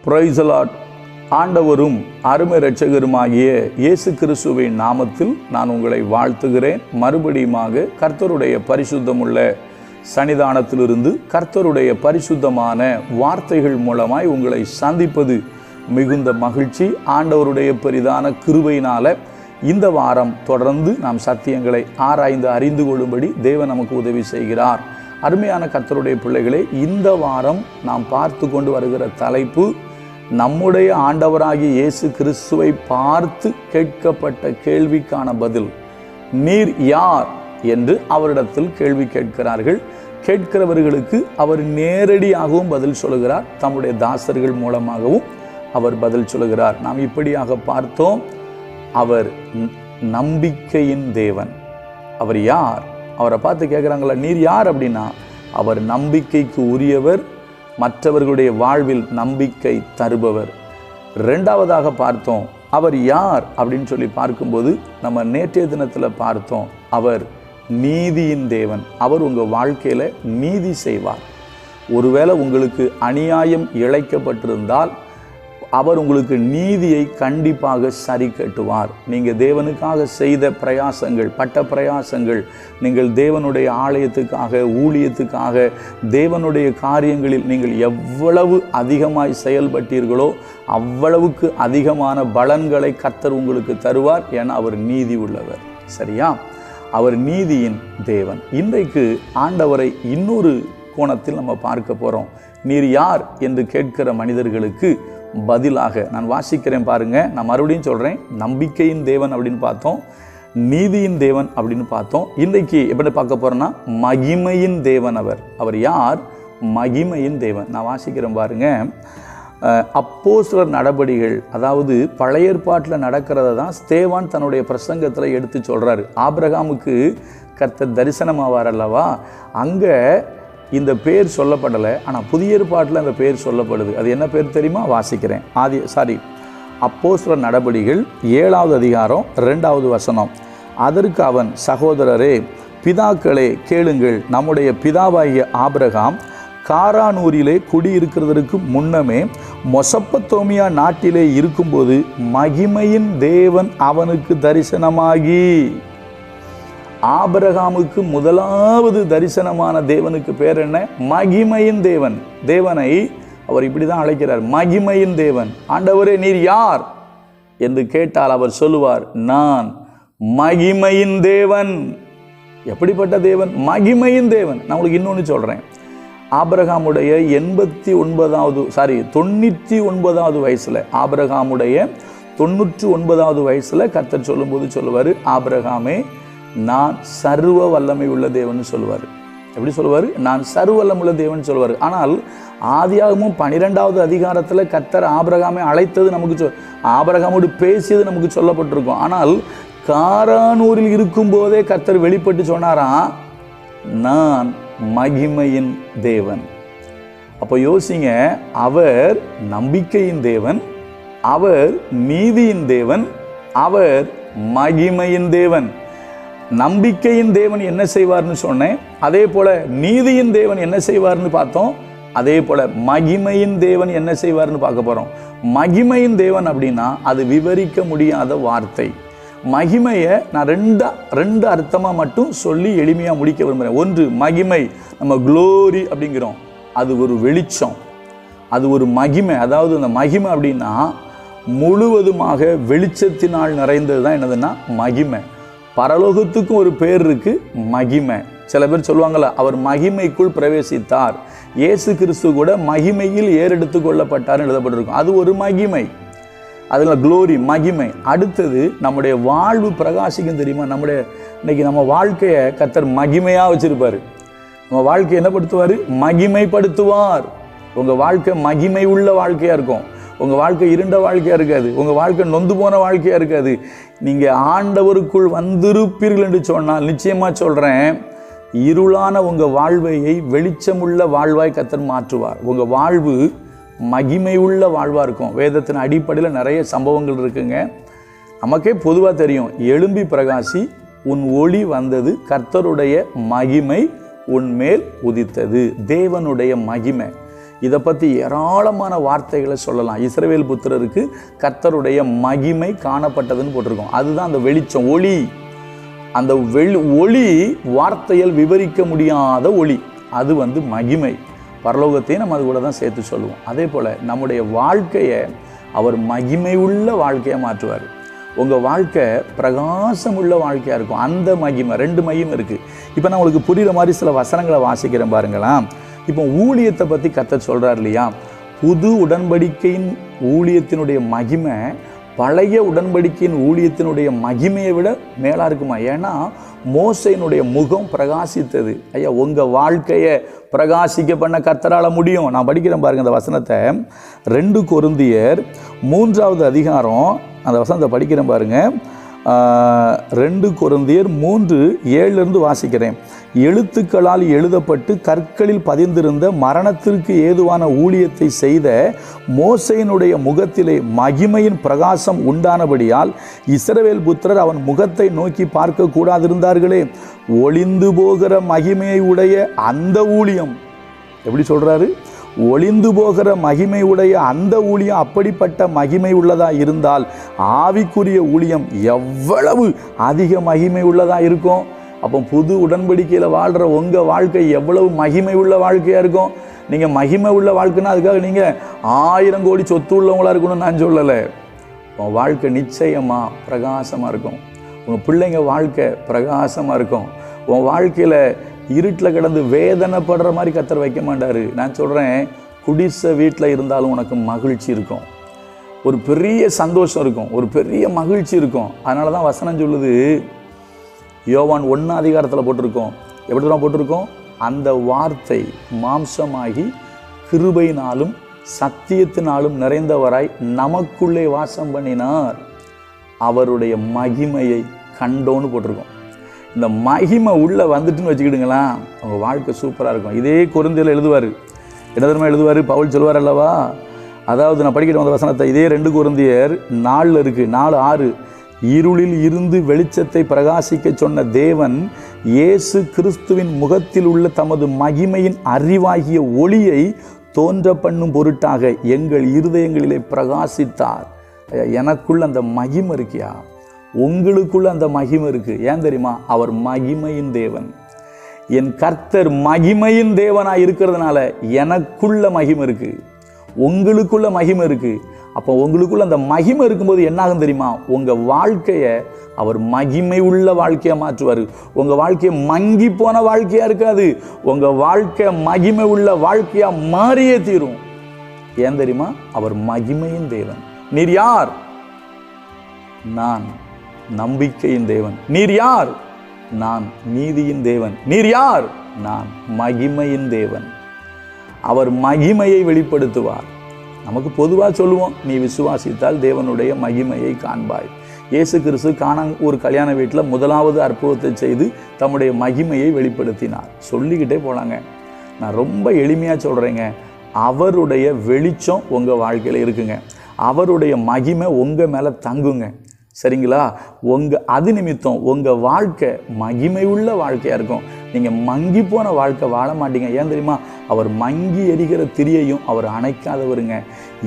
Praise the Lord. ஆண்டவரும் அருமை இரட்சகருமாகிய இயேசு கிறிஸ்துவின் நாமத்தில் நான் உங்களை வாழ்த்துகிறேன். மறுபடியுமாக கர்த்தருடைய பரிசுத்தமுள்ள சன்னிதானத்திலிருந்து கர்த்தருடைய பரிசுத்தமான வார்த்தைகள் மூலமாய் உங்களை சந்திப்பது மிகுந்த மகிழ்ச்சி. ஆண்டவருடைய பெரிதான கிருபையினால இந்த வாரம் தொடர்ந்து நாம் சத்தியங்களை ஆராய்ந்து அறிந்து கொள்ளும்படி தேவன் நமக்கு உதவி செய்கிறார். அருமையான கர்த்தருடைய பிள்ளைகளே, இந்த வாரம் நாம் பார்த்து கொண்டு வருகிற தலைப்பு, நம்முடைய ஆண்டவராகிய இயேசு கிறிஸ்துவை பார்த்து கேட்கப்பட்ட கேள்விக்கான பதில். நீர் யார் என்று அவரிடத்தில் கேள்வி கேட்கிறார்கள். கேட்கிறவர்களுக்கு அவர் நேரடியாகவும் பதில் சொல்லுகிறார், தம்முடைய தாசர்கள் மூலமாகவும் அவர் பதில் சொல்லுகிறார். நாம் இப்படியாக பார்த்தோம், அவர் நம்பிக்கையின் தேவன். அவர் யார்? அவரை பார்த்து கேட்குறாங்களா நீர் யார் அப்படின்னா, அவர் நம்பிக்கைக்கு உரியவர், மற்றவர்களுடைய வாழ்வில் நம்பிக்கை தருபவர். ரெண்டாவதாக பார்த்தோம், அவர் யார் அப்படின்னு சொல்லி பார்க்கும்போது நம்ம நேற்றைய தினத்தில் பார்த்தோம், அவர் நீதியின் தேவன். அவர் உங்கள் வாழ்க்கையில் நீதி செய்வார். ஒருவேளை உங்களுக்கு அநியாயம் இழைக்கப்பட்டிருந்தால் அவர் உங்களுக்கு நீதியை கண்டிப்பாக சரி கட்டுவார். நீங்கள் தேவனுக்காக செய்த பிரயாசங்கள், பட்ட பிரயாசங்கள், நீங்கள் தேவனுடைய ஆலயத்துக்காக, ஊழியத்துக்காக, தேவனுடைய காரியங்களில் நீங்கள் எவ்வளவு அதிகமாய் செயல்பட்டீர்களோ அவ்வளவுக்கு அதிகமான பலன்களை கர்த்தர் உங்களுக்கு தருவார். ஏன்னா அவர் நீதி உள்ளவர். சரியா? அவர் நீதியின் தேவன். இன்றைக்கு ஆண்டவரை இன்னொரு கோணத்தில் நம்ம பார்க்க போகிறோம். நீர் யார் என்று கேட்கிற மனிதர்களுக்கு பதிலாக நான் வாசிக்கிறேன் பாருங்க. நான் மறுபடியும் சொல்றேன், நம்பிக்கையின் தேவன் அப்படின்னு பார்த்தோம், நீதியின் தேவன் அப்படின்னு பார்த்தோம். இன்றைக்கு எப்படி பார்க்க போறோம்னா, மகிமையின் தேவன். அவர் யார்? மகிமையின் தேவன். நான் வாசிக்கிறேன் பாருங்க. அப்போஸ்தலர் நடபடிகள், அதாவது பழைய ஏற்பாட்டில் நடக்கிறத தான் ஸ்தேவான் தன்னுடைய பிரசங்கத்தில் எடுத்து சொல்றாரு. ஆபிரகாமுக்கு கர்த்தர் தரிசனமாவார் அல்லவா, அங்கே இந்த பேர் சொல்லப்படலை, ஆனால் புதிய ஏற்பாட்டில் அந்த பேர் சொல்லப்படுது. அது என்ன பேர் தெரியுமா? வாசிக்கிறேன். அப்போஸ்தலர் நடபடிகள் 7வது அதிகாரம் 2வது வசனம். அதற்கு அவன், சகோதரரே, பிதாக்களே, கேளுங்கள். நம்முடைய பிதாவாகிய ஆபிரகாம் காரானூரிலே குடியிருக்கிறதற்கு முன்னமே மொசொப்பொத்தேமியா நாட்டிலே இருக்கும்போது மகிமையின் தேவன் அவனுக்கு தரிசனமாகி, ஆபிரகாமுக்கு முதலாவது தரிசனமான தேவனுக்கு பேர் என்ன? மகிமையின் தேவன். தேவனை அவர் இப்படி தான் அழைக்கிறார், மகிமையின் தேவன். ஆண்டவரே நீர் யார் என்று கேட்டால் அவர் சொல்லுவார், நான் மகிமையின் தேவன். எப்படிப்பட்ட தேவன்? மகிமையின் தேவன். நான் உங்களுக்கு இன்னொன்று சொல்கிறேன். ஆபிரகாமுடைய 99வது வயசில், ஆபிரகாமுடைய 99வது வயசில் கர்த்தர் சொல்லும்போது சொல்லுவார், ஆபிரகாமே, நான் சர்வ வல்லமை உள்ள தேவன் சொல்லுவார். எப்படி சொல்லுவார்? நான் சர்வ வல்லமுள்ள தேவன் சொல்லுவார். ஆனால் ஆதியாகமம் 12வது அதிகாரத்தில் கர்த்தர் ஆபிரகாமை அழைத்தது நமக்கு ஆபிரகாமோடு பேசியது நமக்கு சொல்லப்பட்டிருக்கும். ஆனால் காரானூரில் இருக்கும்போதே கர்த்தர் வெளிப்பட்டு சொன்னாராம், நான் மகிமையின் தேவன். அப்போ யோசிங்க, அவர் நம்பிக்கையின் தேவன், அவர் நீதியின் தேவன், அவர் மகிமையின் தேவன். நம்பிக்கையின் தேவன் என்ன செய்வார்னு சொன்னேன், அதே போல நீதியின் தேவன் என்ன செய்வார்னு பார்த்தோம், அதே போல மகிமையின் தேவன் என்ன செய்வார்னு பார்க்க போறோம். மகிமையின் தேவன் அப்படின்னா அது விவரிக்க முடியாத வார்த்தை. மகிமையை நான் ரெண்டு அர்த்தமாக மட்டும் சொல்லி எளிமையாக முடிக்க விரும்புகிறேன். ஒன்று, மகிமை, நம்ம க்ளோரி அப்படிங்கிறோம், அது ஒரு வெளிச்சம், அது ஒரு மகிமை. அதாவது அந்த மகிமை அப்படின்னா முழுவதுமாக வெளிச்சத்தினால் நிறைந்தது தான் என்னதுன்னா மகிமை. பரலோகத்துக்கும் ஒரு பேர் இருக்கு, மகிமை. சில பேர் சொல்லுவாங்கள்ல, அவர் மகிமைக்குள் பிரவேசித்தார். இயேசு கிறிஸ்து கூட மகிமையில் ஏறெடுத்து கொள்ளப்பட்டார் எழுதப்பட்டிருக்கும். அது ஒரு மகிமை, அதில் க்ளோரி, மகிமை. அடுத்தது, நம்முடைய வாழ்வு பிரகாசிக்கும். தெரியுமா? இன்னைக்கு நம்ம வாழ்க்கையை கர்த்தர் மகிமையாக வச்சிருப்பாரு. நம்ம வாழ்க்கையை என்ன படுத்துவார்? மகிமைப்படுத்துவார். உங்கள் வாழ்க்கை மகிமை உள்ள வாழ்க்கையாக இருக்கும். உங்கள் வாழ்க்கை இருண்ட வாழ்க்கையாக இருக்காது. உங்கள் வாழ்க்கை நொந்து போன வாழ்க்கையாக இருக்காது. நீங்கள் ஆண்டவருக்குள் வந்திருப்பீர்கள் என்று சொன்னால், நிச்சயமாக சொல்கிறேன், இருளான உங்கள் வாழ்வையை வெளிச்சமுள்ள வாழ்வாய் கர்த்தர் மாற்றுவார். உங்கள் வாழ்வு மகிமை உள்ள வாழ்வாக இருக்கும். வேதத்தின் அடிப்படையில் நிறைய சம்பவங்கள் இருக்குங்க. நமக்கே பொதுவாக தெரியும், எழும்பி பிரகாசி, உன் ஒளி வந்தது, கர்த்தருடைய மகிமை உன்மேல் உதித்தது. தேவனுடைய மகிமை. இதை பற்றி ஏராளமான வார்த்தைகளை சொல்லலாம். இஸ்ரவேல் புத்திரருக்கு கர்த்தருடைய மகிமை காணப்பட்டதுன்னு போட்டிருக்கோம். அதுதான் அந்த வெளிச்சம், ஒளி. அந்த ஒளி வார்த்தையால் விவரிக்க முடியாத ஒளி, அது மகிமை. பரலோகத்தையும் நம்ம அது கூட தான் சேர்த்து சொல்லுவோம். அதே போல் நம்முடைய வாழ்க்கையை அவர் மகிமை உள்ள வாழ்க்கையாக மாற்றுவார். உங்கள் வாழ்க்கை பிரகாசம் உள்ள வாழ்க்கையாக இருக்கும். அந்த மகிமை, 2 மகிமை இருக்குது. இப்போ நான் உங்களுக்கு புரிகிற மாதிரி சில வசனங்களை வாசிக்கிறேன் பாருங்களா. இப்போ ஊழியத்தை பற்றி கர்த்தர் சொல்கிறார் இல்லையா. புது உடன்படிக்கையின் ஊழியத்தினுடைய மகிமை பழைய உடன்படிக்கையின் ஊழியத்தினுடைய மகிமையை விட மேலாக இருக்குமா? ஏன்னா மோசையினுடைய முகம் பிரகாசித்தது. ஐயா, உங்கள் வாழ்க்கையை பிரகாசிக்க பண்ண கர்த்தரால் முடியும். நான் படிக்கிறேன் பாருங்கள் அந்த வசனத்தை. 2 கொரிந்தியர் 3வது அதிகாரம் அந்த வசனத்தை படிக்கிறேன் பாருங்கள். 2 கொரிந்தியர் 3:7 வாசிக்கிறேன். எழுத்துக்களால் எழுதப்பட்டு கற்களில் பதிந்திருந்த மரணத்திற்கு ஏதுவான ஊழியத்தை செய்த மோசையினுடைய முகத்திலே மகிமையின் பிரகாசம் உண்டானபடியால் இஸ்ரவேல் புத்திரர் அவன் முகத்தை நோக்கி பார்க்க கூடாதிருந்தார்களே. ஒளிந்து போகிற மகிமையை உடைய அந்த ஊழியம், எப்படி சொல்றாரு? ஒளிந்து போகிற மகிமை உடைய அந்த ஊழியம் அப்படிப்பட்ட மகிமை உள்ளதா இருந்தால் ஆவிக்குரிய ஊழியம் எவ்வளவு அதிக மகிமை உள்ளதா இருக்கும். அப்போ புது உடன்படிக்கையில் வாழ்கிற உங்கள் வாழ்க்கை எவ்வளவு மகிமை உள்ள வாழ்க்கையாக இருக்கும். நீங்கள் மகிமை உள்ள வாழ்க்கைன்னா அதுக்காக நீங்கள் 1000 கோடி சொத்து உள்ளவங்களாக இருக்கணும்னு நான் சொல்லலை. உங்கள் வாழ்க்கை நிச்சயமாக பிரகாசமாக இருக்கும். உங்கள் பிள்ளைங்க வாழ்க்கை பிரகாசமாக இருக்கும். உன் வாழ்க்கையில் இருட்டில் கிடந்து வேதனைப்படுற மாதிரி கர்த்தர் வைக்க மாட்டார். நான் சொல்கிறேன், குடிசை வீட்டில் இருந்தாலும் உனக்கு மகிழ்ச்சி இருக்கும், ஒரு பெரிய சந்தோஷம் இருக்கும், ஒரு பெரிய மகிழ்ச்சி இருக்கும். அதனால தான் வசனம் சொல்லுது, யோவான் 1 அதிகாரத்தில் போட்டிருக்கோம். எப்படி தான் போட்டிருக்கோம்? அந்த வார்த்தை மாம்சமாகி கிருபையினாலும் சத்தியத்தினாலும் நிறைந்தவராய் நமக்குள்ளே வாசம் பண்ணினார், அவருடைய மகிமையை கண்டோன்னு போட்டிருக்கோம். இந்த மகிமை உள்ளே வந்துட்டுன்னு வச்சுக்கிடுங்களா, அவங்க வாழ்க்கை சூப்பராக இருக்கும். இதே கொரிந்தியரில் எழுதுவார். என்ன தெரியுமா எழுதுவார்? பவுல் சொல்வார் அல்லவா, அதாவது நான் படிக்கிற வந்த வசனத்தை, இதே 2 கொரிந்தியர் 4 இருக்குது, 4:6. இருளில் இருந்து வெளிச்சத்தை பிரகாசிக்க சொன்ன தேவன் இயேசு கிறிஸ்துவின் முகத்தில் உள்ள தமது மகிமையின் அறிவாகிய ஒளியை தோன்ற பண்ணும் பொருட்டாக எங்கள் இருதயங்களிலே பிரகாசித்தார். எனக்குள்ள அந்த மகிமை இருக்கியா? உங்களுக்குள்ள அந்த மகிமை இருக்கு. ஏன் தெரியுமா? அவர் மகிமையின் தேவன். என் கர்த்தர் மகிமையின் தேவனாக இருக்கிறதுனால எனக்குள்ள மகிமை இருக்கு, உங்களுக்குள்ள மகிமை இருக்கு. அப்போ உங்களுக்குள்ள அந்த மகிமை இருக்கும்போது என்னாகும் தெரியுமா? உங்கள் வாழ்க்கையை அவர் மகிமை உள்ள வாழ்க்கையாக மாற்றுவார். உங்கள் வாழ்க்கையை மங்கி போன வாழ்க்கையாக இருக்காது, உங்கள் வாழ்க்கை மகிமை உள்ள வாழ்க்கையாக மாறியே தீரும். ஏன் தெரியுமா? அவர் மகிமையின் தேவன். நீர் யார்? நான் நம்பிக்கையின் தேவன். நீர் யார்? நான் நீதியின் தேவன். நீர் யார்? நான் மகிமையின் தேவன். அவர் மகிமையை வெளிப்படுத்துவார். நமக்கு பொதுவாக சொல்லுவோம், நீ விசுவாசித்தால் தேவனுடைய மகிமையை காண்பாய். இயேசு கிறிஸ்து ஒரு கல்யாண வீட்டில் முதலாவது அற்புதத்தை செய்து தம்முடைய மகிமையை வெளிப்படுத்தினார். சொல்லிக்கிட்டே போனாங்க. நான் ரொம்ப எளிமையாக சொல்கிறேங்க, அவருடைய வெளிச்சம் உங்கள் வாழ்க்கையில் இருக்குங்க, அவருடைய மகிமை உங்கள் மேலே தங்குங்க. சரிங்களா? அது நிமித்தம் உங்கள் வாழ்க்கை மகிமை உள்ள வாழ்க்கையாக இருக்கும். நீங்கள் மங்கி போன வாழ்க்கை வாழ மாட்டீங்க. ஏன் தெரியுமா? அவர் மங்கி எரிகிற திரியையும் அவர் அணைக்காதவருங்க.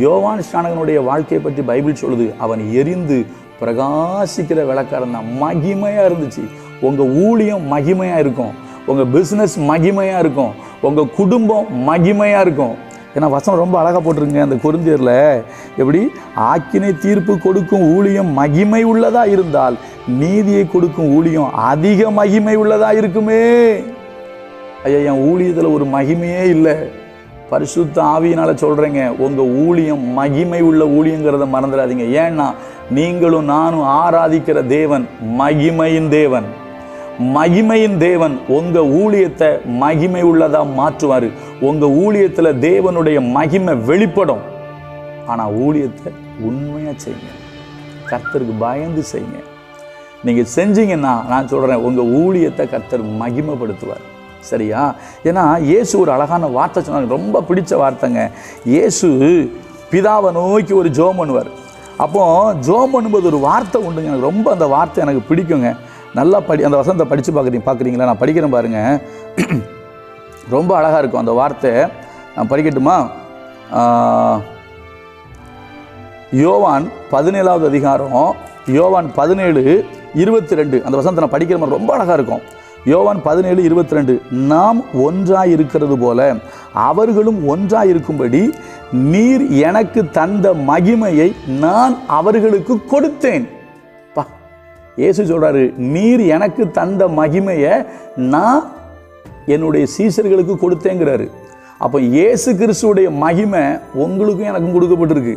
யோவான் ஸ்நானகனுடைய வாழ்க்கையை பற்றி பைபிள் சொல்லுது, அவன் எரிந்து பிரகாசிக்கிற விளக்காரன் தான். மகிமையாக இருந்துச்சு. உங்கள் ஊழியம் மகிமையாக இருக்கும், உங்கள் பிஸ்னஸ் மகிமையாக இருக்கும், உங்கள் குடும்பம் மகிமையாக இருக்கும். ஏன்னா வசனம் ரொம்ப அழகாக போட்டிருங்க அந்த கொரிந்தியரில். எப்படி? ஆக்கினை தீர்ப்பு கொடுக்கும் ஊழியம் மகிமை உள்ளதாக இருந்தால் நீதியை கொடுக்கும் ஊழியம் அதிக மகிமை உள்ளதாக இருக்குமே. ஐயா, என் ஊழியத்தில் ஒரு மகிமையே இல்லை. பரிசுத்த ஆவியினால் சொல்கிறேங்க, உங்கள் ஊழியம் மகிமை உள்ள ஊழியங்கிறத மறந்துடாதீங்க. ஏன்னா நீங்களும் நானும் ஆராதிக்கிற தேவன் மகிமையின் தேவன். மகிமையின் தேவன் உங்கள் ஊழியத்தை மகிமை உள்ளதாக மாற்றுவார். உங்கள் ஊழியத்தில் தேவனுடைய மகிமை வெளிப்படும். ஆனால் ஊழியத்தை உண்மையாக செய்யுங்க, கர்த்தருக்கு பயந்து செய்யுங்க. நீங்கள் செஞ்சீங்கன்னா நான் சொல்கிறேன், உங்கள் ஊழியத்தை கர்த்தர் மகிமைப்படுத்துவார். சரியா? ஏன்னா இயேசு ஒரு அழகான வார்த்தை சொன்னாங்க, ரொம்ப பிடிச்ச வார்த்தைங்க. இயேசு பிதாவை நோக்கி ஒரு ஜெபம் பண்ணுவார். அப்போ ஜெபம் பண்ணும்போது ஒரு வார்த்தை உண்டுங்க, எனக்கு ரொம்ப அந்த வார்த்தை எனக்கு பிடிக்குங்க. நல்லா அந்த வசனத்தை படித்து பார்க்குறீங்களா? நான் படிக்கிறேன் பாருங்கள், ரொம்ப அழகாக இருக்கும் அந்த வார்த்தை. நான் படிக்கட்டுமா? யோவான் 17வது அதிகாரம், யோவான் 17:22 அந்த வசனத்தை நான் படிக்கிற மாதிரி ரொம்ப அழகாக இருக்கும். யோவான் 17:22, நாம் ஒன்றாய் இருக்கிறது போல அவர்களும் ஒன்றாய் இருக்கும்படி நீர் எனக்கு தந்த மகிமையை நான் அவர்களுக்கு கொடுத்தேன். பா, இயேசு சொல்றாரு, நீர் எனக்கு தந்த மகிமையை நான் என்னுடைய சீஷர்களுக்கு கொடுத்தேங்கிறாரு. அப்போ இயேசு கிறிஸ்துடைய மகிமை உங்களுக்கும் எனக்கும் கொடுக்கப்பட்டிருக்கு.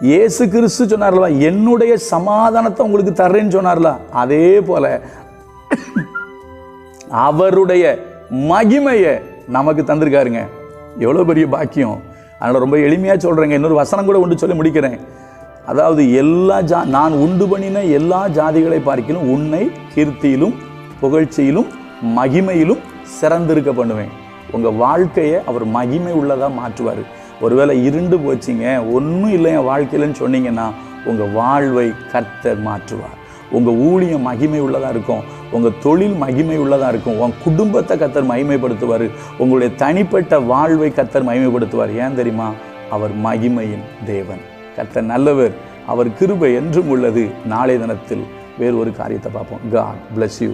இயேசு கிறிஸ்து சொன்னார்ல, என்னுடைய சமாதானத்தை உங்களுக்கு தர்றேன்னு சொன்னார்ல, அதே போல அவருடைய மகிமையை நமக்கு தந்திருக்காருங்க. எவ்வளோ பெரிய பாக்கியம்! அதனால் ரொம்ப எளிமையாக சொல்கிறேங்க. இன்னொரு வசனம் கூட ஒன்று சொல்லி முடிக்கிறேன். அதாவது நான் உண்டு பண்ணின எல்லா ஜாதிகளை பார்க்கிலும் உன்னை கீர்த்தியிலும் புகழ்ச்சியிலும் மகிமையிலும் சிறந்திருக்க பண்ணுவேன். உங்கள் வாழ்க்கையை அவர் மகிமை உள்ளதாக மாற்றுவார். ஒருவேளை இருண்டு போச்சிங்க, ஒன்றும் இல்லை என் வாழ்க்கையிலன்னு சொன்னீங்கன்னா உங்கள் வாழ்வை கர்த்தர் மாற்றுவார். உங்கள் ஊழியம் மகிமை உள்ளதாக இருக்கும், உங்கள் தொழில் மகிமை உள்ளதாக இருக்கும், உங்கள் குடும்பத்தை கர்த்தர் மகிமைப்படுத்துவார், உங்களுடைய தனிப்பட்ட வாழ்வை கர்த்தர் மகிமைப்படுத்துவார். ஏன் தெரியுமா? அவர் மகிமையின் தேவன். கர்த்தர் நல்லவர், அவர் கிருபை என்றும் உள்ளது. நாளை தினத்தில் வேறு ஒரு காரியத்தை பார்ப்போம். God bless you.